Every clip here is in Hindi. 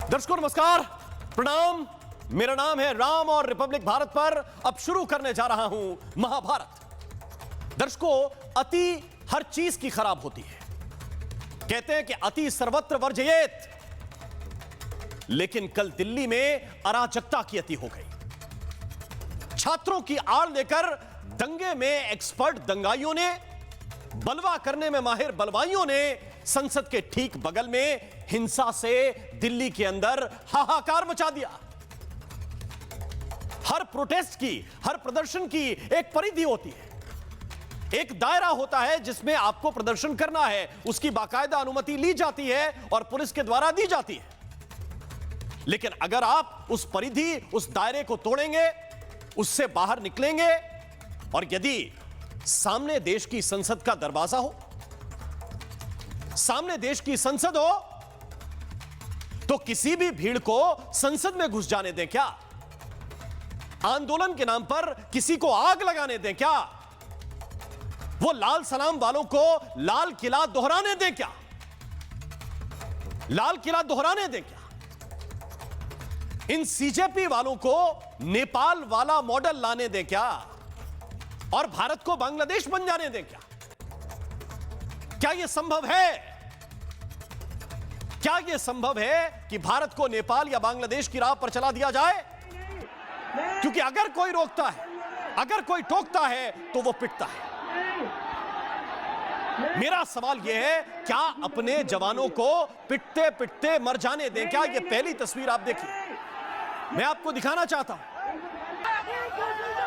दर्शकों नमस्कार, प्रणाम। मेरा नाम है राम और रिपब्लिक भारत पर अब शुरू करने जा रहा हूं महाभारत। दर्शकों, अति हर चीज की खराब होती है। कहते हैं कि अति सर्वत्र वर्जयेत, लेकिन कल दिल्ली में अराजकता की अति हो गई। छात्रों की आड़ लेकर दंगे में एक्सपर्ट दंगाइयों ने, बलवा करने में माहिर बलवाइयों ने संसद के ठीक बगल में हिंसा से दिल्ली के अंदर हाहाकार मचा दिया। हर प्रोटेस्ट की, हर प्रदर्शन की एक परिधि होती है, एक दायरा होता है जिसमें आपको प्रदर्शन करना है, उसकी बाकायदा अनुमति ली जाती है और पुलिस के द्वारा दी जाती है। लेकिन अगर आप उस परिधि, उस दायरे को तोड़ेंगे, उससे बाहर निकलेंगे और यदि सामने देश की संसद का दरवाजा हो, सामने देश की संसद हो, तो किसी भी भीड़ को संसद में घुस जाने दें क्या? आंदोलन के नाम पर किसी को आग लगाने दें क्या? वो लाल सलाम वालों को लाल किला दोहराने दें क्या? लाल किला दोहराने दें क्या? इन सीजेपी वालों को नेपाल वाला मॉडल लाने दें क्या? और भारत को बांग्लादेश बन जाने दें क्या? क्या यह संभव है? क्या यह संभव है कि भारत को नेपाल या बांग्लादेश की राह पर चला दिया जाए? क्योंकि अगर कोई रोकता है, अगर कोई टोकता है, तो वो पिटता है। मेरा सवाल यह है, क्या अपने जवानों को पिटते पिटते मर जाने दें क्या? यह पहली तस्वीर आप देखिए, मैं आपको दिखाना चाहता हूं।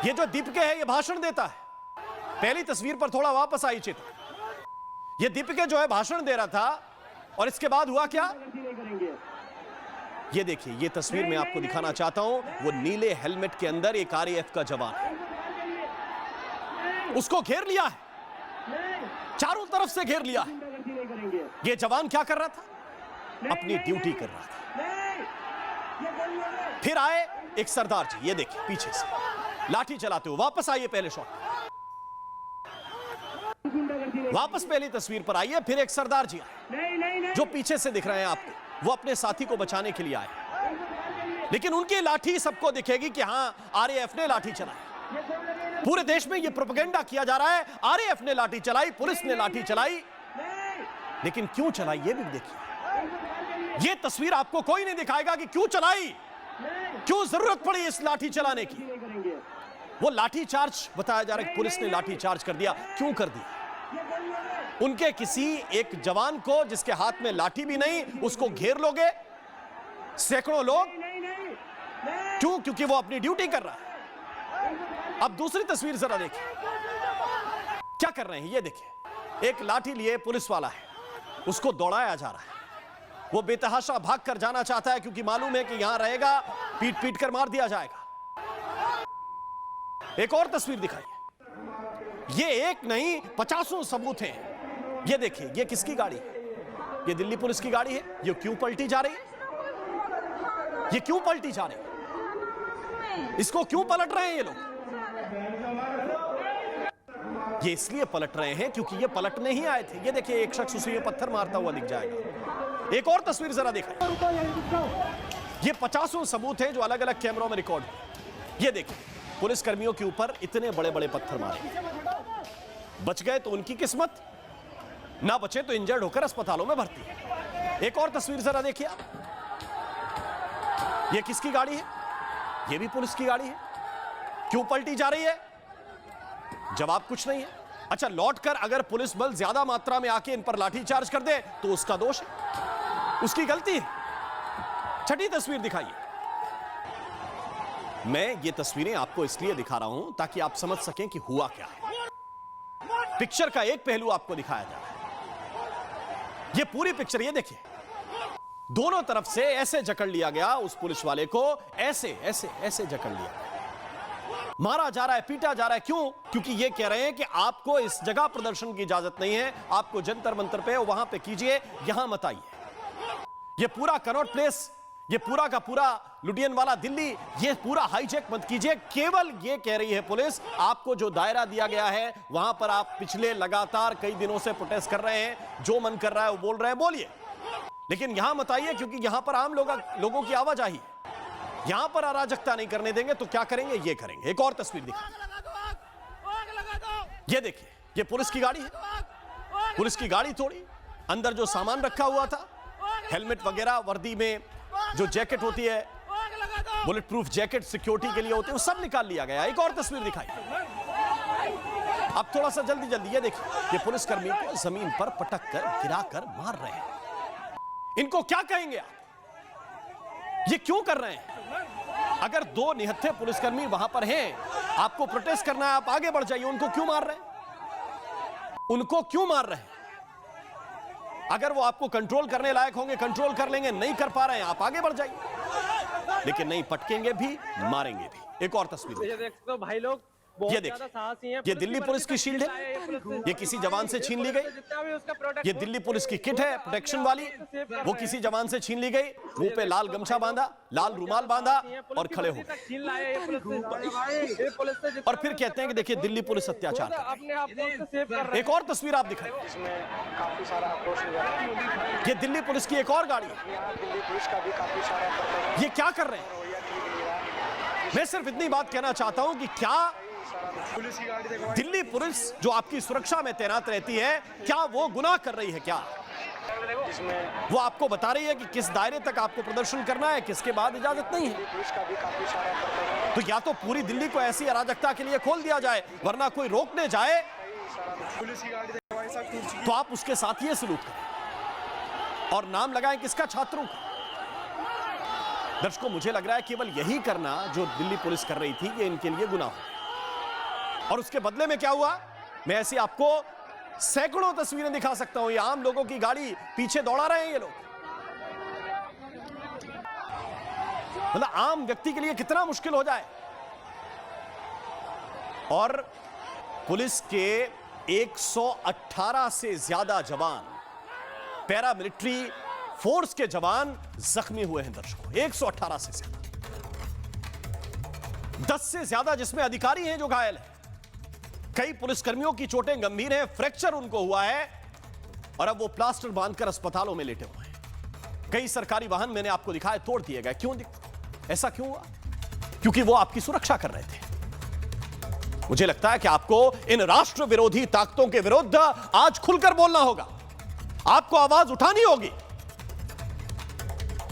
यह जो दीपिका है, यह भाषण देता है। पहली तस्वीर पर थोड़ा वापस आई चित्र। यह दीपिका जो है भाषण दे रहा था, और इसके बाद हुआ क्या? ये देखिए, ये तस्वीर मैं आपको दिखाना चाहता हूं। वो नीले हेलमेट के अंदर एक आरएएफ का जवान है, उसको घेर लिया है, चारों तरफ से घेर लिया है। ये जवान क्या कर रहा था? अपनी ड्यूटी कर रहा था। फिर आए एक सरदार जी, ये देखिए पीछे से लाठी चलाते हुए वापस आइए, पहले शॉट वापस पहली तस्वीर पर आइए। फिर एक सरदार जी आए जो पीछे से दिख रहे हैं आपको, वो अपने साथी को बचाने के लिए आए, लेकिन उनकी लाठी सबको दिखेगी कि हां, आरएएफ ने लाठी चलाई। पूरे देश में यह प्रोपेगेंडा किया जा रहा है, आरएएफ ने लाठी चलाई, पुलिस ने लाठी चलाई। लेकिन क्यों चलाई, यह भी देखिए। यह तस्वीर आपको कोई नहीं दिखाएगा कि क्यों चलाई, क्यों जरूरत पड़ी इस लाठी चलाने की। वो लाठी चार्ज बताया जा रहा है कि पुलिस ने लाठी चार्ज कर दिया। क्यों कर दिया? उनके किसी एक जवान को जिसके हाथ में लाठी भी नहीं, उसको घेर लोगे सैकड़ों लोग? क्यों? क्योंकि वो अपनी ड्यूटी कर रहा है। अब दूसरी तस्वीर जरा देखिए, क्या कर रहे हैं ये देखिए। एक लाठी लिए पुलिस वाला है, उसको दौड़ाया जा रहा है। वो बेतहाशा भाग कर जाना चाहता है, क्योंकि मालूम है कि यहां रहेगा, पीट पीट कर मार दिया जाएगा। एक और तस्वीर दिखाइए। ये एक नहीं, 50 सबूत हैं। ये देखिए, ये किसकी गाड़ी है? ये दिल्ली पुलिस की गाड़ी है। ये क्यों पलटी जा रही है? ये क्यों पलटी जा रही है? इसको क्यों पलट रहे हैं ये लोग? ये इसलिए पलट रहे हैं क्योंकि ये पलटने ही आए थे। ये देखिए, एक शख्स उसे पत्थर मारता हुआ दिख जाएगा। एक और तस्वीर जरा देखा। ये 50 सबूत हैं जो अलग अलग कैमरों में रिकॉर्ड हुए। ये देखिए, पुलिस कर्मियों के ऊपर इतने बड़े बड़े पत्थर मारे, बच गए तो उनकी किस्मत, ना बचे तो इंजर्ड होकर अस्पतालों में भर्ती। एक और तस्वीर जरा देखिए। ये किसकी गाड़ी है? ये भी पुलिस की गाड़ी है। क्यों पलटी जा रही है? जवाब कुछ नहीं है। अच्छा, लौटकर अगर पुलिस बल ज्यादा मात्रा में आके इन पर लाठी चार्ज कर दे तो उसका दोष है, उसकी गलती है। छठी तस्वीर दिखाइए। मैं ये तस्वीरें आपको इसलिए दिखा रहा हूं ताकि आप समझ सकें कि हुआ क्या है। पिक्चर का एक पहलू आपको दिखाया जा रहा है। ये पूरी पिक्चर ये देखिए, दोनों तरफ से ऐसे जकड़ लिया गया उस पुलिस वाले को, ऐसे ऐसे ऐसे जकड़ लिया गया, मारा जा रहा है, पीटा जा रहा है। क्यों? क्योंकि ये कह रहे हैं कि आपको इस जगह प्रदर्शन की इजाजत नहीं है, आपको जंतर मंतर पे वहां पे कीजिए, यहां मत आइए। ये पूरा कनॉट प्लेस, ये पूरा का पूरा लुधियाना वाला दिल्ली, ये पूरा हाईजैक मत कीजिए। केवल ये कह रही है पुलिस, आपको जो दायरा दिया गया है वहां पर आप पिछले लगातार कई दिनों से प्रोटेस्ट कर रहे हैं, जो मन कर रहा है वो बोल रहे हैं, बोलिए, लेकिन यहां मत आइए, क्योंकि यहां पर आम लोगों की आवाजाही है। यहां पर अराजकता नहीं करने देंगे तो क्या करेंगे, ये करेंगे। एक और तस्वीर दिखा, ये देखिए, ये पुलिस की गाड़ी है। पुलिस की गाड़ी तोड़ी, अंदर जो सामान रखा हुआ था, हेलमेट वगैरह, वर्दी में जो जैकेट होती है, बुलेट प्रूफ जैकेट सिक्योरिटी के लिए होते हैं, वो सब निकाल लिया गया। एक और तस्वीर दिखाई, अब थोड़ा सा जल्दी, ये देखिए, ये पुलिसकर्मी को जमीन पर पटक कर गिराकर मार रहे हैं। इनको क्या कहेंगे आप? ये क्यों कर रहे हैं? अगर दो निहत्थे पुलिसकर्मी वहां पर हैं, आपको प्रोटेस्ट करना है, आप आगे बढ़ जाइए। उनको क्यों मार रहे हैं? उनको क्यों मार रहे हैं? अगर वो आपको कंट्रोल करने लायक होंगे, कंट्रोल कर लेंगे, नहीं कर पा रहे हैं, आप आगे बढ़ जाइए। लेकिन नहीं, पटकेंगे भी, मारेंगे भी। एक और तस्वीर देखो भाई लोग, ये देखिए, ये दिल्ली पुलिस की शील्ड है, ये किसी जवान से छीन ली गई। ये दिल्ली पुलिस की किट है प्रोटेक्शन वाली, वो किसी जवान से छीन ली गई। मुंह पे लाल गमछा बांधा, लाल रुमाल बांधा और खड़े हो गए। और फिर कहते हैं कि देखिए दिल्ली पुलिस अत्याचार कर रही है। एक और तस्वीर आप दिखाइए, ये दिल्ली पुलिस की एक और गाड़ी है। ये क्या कर रहे हैं? मैं सिर्फ इतनी बात कहना चाहता हूं कि क्या दिल्ली पुलिस जो आपकी सुरक्षा में तैनात रहती है, क्या वो गुनाह कर रही है? क्या वो आपको बता रही है कि किस दायरे तक आपको प्रदर्शन करना है, किसके बाद इजाजत नहीं है? तो या तो पूरी दिल्ली को ऐसी अराजकता के लिए खोल दिया जाए, वरना कोई रोकने जाए तो आप उसके साथ ये सलूक करें और नाम लगाएं किसका? छात्रों का। दर्शकों, मुझे लग रहा है केवल यही करना जो दिल्ली पुलिस कर रही थी, ये इनके लिए गुनाह हो। और उसके बदले में क्या हुआ, मैं ऐसी आपको सैकड़ों तस्वीरें दिखा सकता हूं। ये आम लोगों की गाड़ी पीछे दौड़ा रहे हैं ये लोग। मतलब आम व्यक्ति के लिए कितना मुश्किल हो जाए। और पुलिस के 118 से ज्यादा जवान, पैरामिलिट्री फोर्स के जवान जख्मी हुए हैं। दर्शकों, 118 से ज्यादा, 10 से ज्यादा जिसमें अधिकारी हैं जो घायल हैं। कई पुलिसकर्मियों की चोटें गंभीर हैं, फ्रैक्चर उनको हुआ है और अब वो प्लास्टर बांधकर अस्पतालों में लेटे हुए हैं। कई सरकारी वाहन मैंने आपको दिखाए तोड़ दिए गए। क्यों? ऐसा क्यों हुआ? क्योंकि वो आपकी सुरक्षा कर रहे थे। मुझे लगता है कि आपको इन राष्ट्र विरोधी ताकतों के विरुद्ध आज खुलकर बोलना होगा, आपको आवाज उठानी होगी।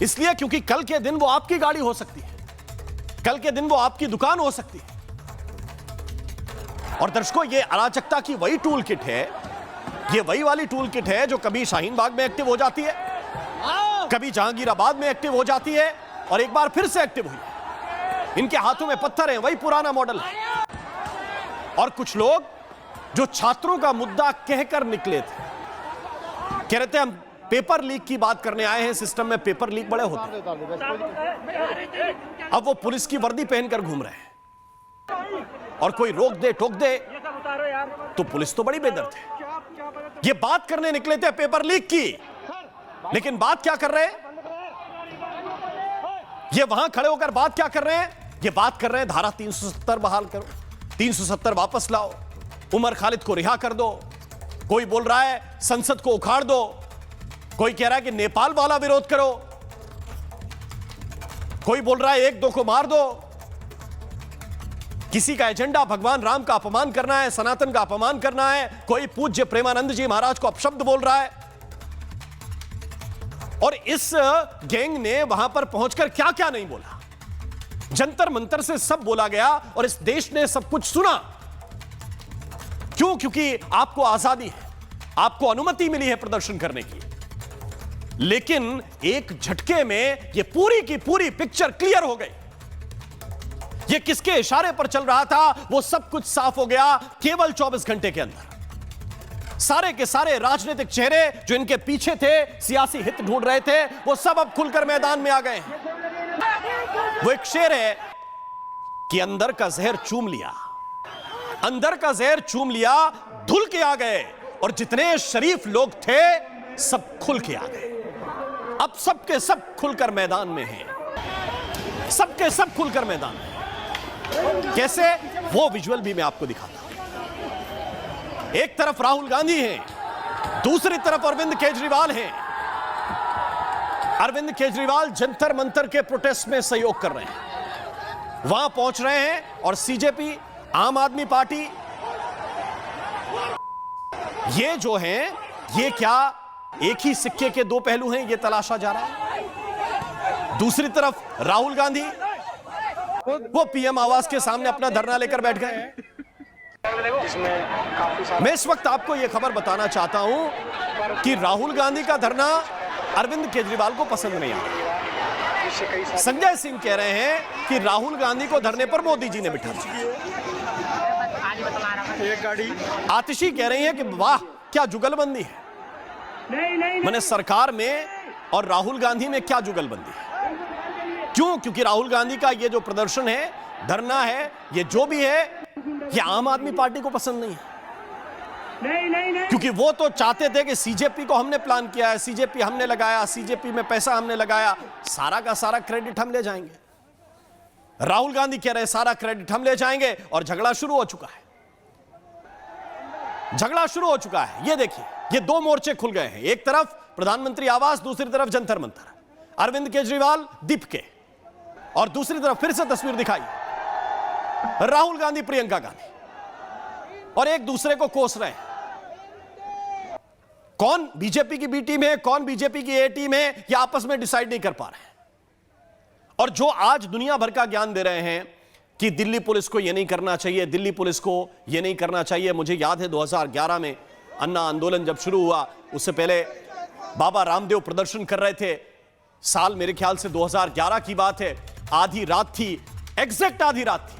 इसलिए क्योंकि कल के दिन वो आपकी गाड़ी हो सकती है, कल के दिन वो आपकी दुकान हो सकती है। और दर्शकों, ये अराजकता की वही टूल किट है, ये वही वाली टूल किट है जो कभी शाहीन बाग में एक्टिव हो जाती है, कभी जहांगीराबाद में एक्टिव हो जाती है और एक बार फिर से एक्टिव हुई। इनके हाथों में पत्थर है, वही पुराना मॉडल है। और कुछ लोग जो छात्रों का मुद्दा कहकर निकले थे, कह रहे थे हम पेपर लीक की बात करने आए हैं, सिस्टम में पेपर लीक बड़े होते हैं। अब वो पुलिस की वर्दी पहनकर घूम रहे हैं और कोई रोक दे टोक दे तो पुलिस तो बड़ी बेदर्द है। ये बात करने निकले थे पेपर लीक की, लेकिन बात क्या कर रहे हैं? ये वहां खड़े होकर बात क्या कर रहे हैं? ये बात कर रहे हैं धारा 370 बहाल करो, 370 वापस लाओ, उमर खालिद को रिहा कर दो। कोई बोल रहा है संसद को उखाड़ दो, कोई कह रहा है कि नेपाल वाला विरोध करो, कोई बोल रहा है 1-2 को मार दो। किसी का एजेंडा भगवान राम का अपमान करना है, सनातन का अपमान करना है, कोई पूज्य प्रेमानंद जी महाराज को अपशब्द बोल रहा है। और इस गैंग ने वहां पर पहुंचकर क्या क्या नहीं बोला, जंतर मंतर से सब बोला गया और इस देश ने सब कुछ सुना। क्यों? क्योंकि आपको आजादी है, आपको अनुमति मिली है प्रदर्शन करने की। लेकिन एक झटके में ये पूरी की पूरी पिक्चर क्लियर हो गई। ये किसके इशारे पर चल रहा था वो सब कुछ साफ हो गया केवल 24 घंटे के अंदर। सारे के सारे राजनीतिक चेहरे जो इनके पीछे थे, सियासी हित ढूंढ रहे थे, वो सब अब खुलकर मैदान में आ गए हैं। वो एक शेर है कि अंदर का जहर चूम लिया, अंदर का जहर चूम लिया, धुल के आ गए और जितने शरीफ लोग थे सब खुल के आ गए। अब सबके सब खुलकर मैदान में हैं, सबके सब खुलकर मैदान में। कैसे? वो विजुअल भी मैं आपको दिखाता हूं। एक तरफ राहुल गांधी हैं, दूसरी तरफ अरविंद केजरीवाल हैं। अरविंद केजरीवाल जंतर मंतर के प्रोटेस्ट में सहयोग कर रहे हैं, वहां पहुंच रहे हैं और सीजेपी, आम आदमी पार्टी, ये जो हैं, ये क्या एक ही सिक्के के दो पहलू हैं, ये तलाशा जा रहा है। दूसरी तरफ राहुल गांधी, वो पीएम आवास के सामने अपना धरना लेकर बैठ गए। मैं इस वक्त आपको यह खबर बताना चाहता हूं कि राहुल गांधी का धरना अरविंद केजरीवाल को पसंद नहीं आया। संजय सिंह कह रहे हैं कि राहुल गांधी को धरने पर मोदी जी ने बिठा दिया। आतिशी कह रही है कि वाह क्या जुगलबंदी है। मैंने सरकार में और राहुल गांधी में क्या जुगलबंदी है। क्यों? क्योंकि राहुल गांधी का ये जो प्रदर्शन है, धरना है, ये जो भी है, ये आम आदमी पार्टी को पसंद नहीं है। क्योंकि वो तो चाहते थे कि सीजेपी को हमने प्लान किया है, सीजेपी हमने लगाया, सीजेपी में पैसा हमने लगाया, सारा का सारा क्रेडिट हम ले जाएंगे। राहुल गांधी कह रहे हैं सारा क्रेडिट हम ले जाएंगे और झगड़ा शुरू हो चुका है। झगड़ा शुरू हो चुका है। ये देखिए, ये दो मोर्चे खुल गए हैं। एक तरफ प्रधानमंत्री आवास, दूसरी तरफ जंतर मंतर, अरविंद केजरीवाल दीप के, और दूसरी तरफ फिर से तस्वीर दिखाई, राहुल गांधी, प्रियंका गांधी, और एक दूसरे को कोस रहे हैं। कौन बीजेपी की बी टीम है, कौन बीजेपी की ए टीम है, यह आपस में डिसाइड नहीं कर पा रहे हैं। और जो आज दुनिया भर का ज्ञान दे रहे हैं कि दिल्ली पुलिस को यह नहीं करना चाहिए, दिल्ली पुलिस को यह नहीं करना चाहिए। मुझे याद है 2011 में अन्ना आंदोलन जब शुरू हुआ, उससे पहले बाबा रामदेव प्रदर्शन कर रहे थे। साल मेरे ख्याल से 2011 की बात है। आधी रात थी, एग्जैक्ट आधी रात थी।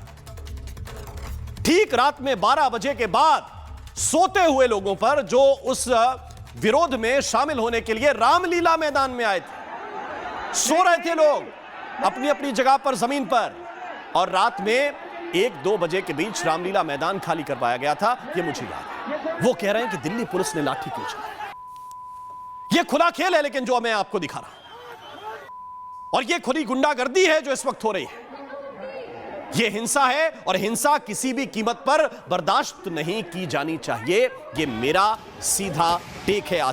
ठीक रात में 12 बजे के बाद सोते हुए लोगों पर, जो उस विरोध में शामिल होने के लिए रामलीला मैदान में आए थे, सो रहे थे लोग अपनी अपनी जगह पर, जमीन पर, और रात में 1-2 बजे के बीच रामलीला मैदान खाली करवाया गया था। यह मुझे याद है। वो कह रहे हैं कि दिल्ली पुलिस ने लाठी क्यों चलाई। यह खुला खेल है, लेकिन जो मैं आपको दिखा रहा हूं, और यह खुली गुंडागर्दी है जो इस वक्त हो रही है। यह हिंसा है, और हिंसा किसी भी कीमत पर बर्दाश्त नहीं की जानी चाहिए। यह मेरा सीधा टेक है आज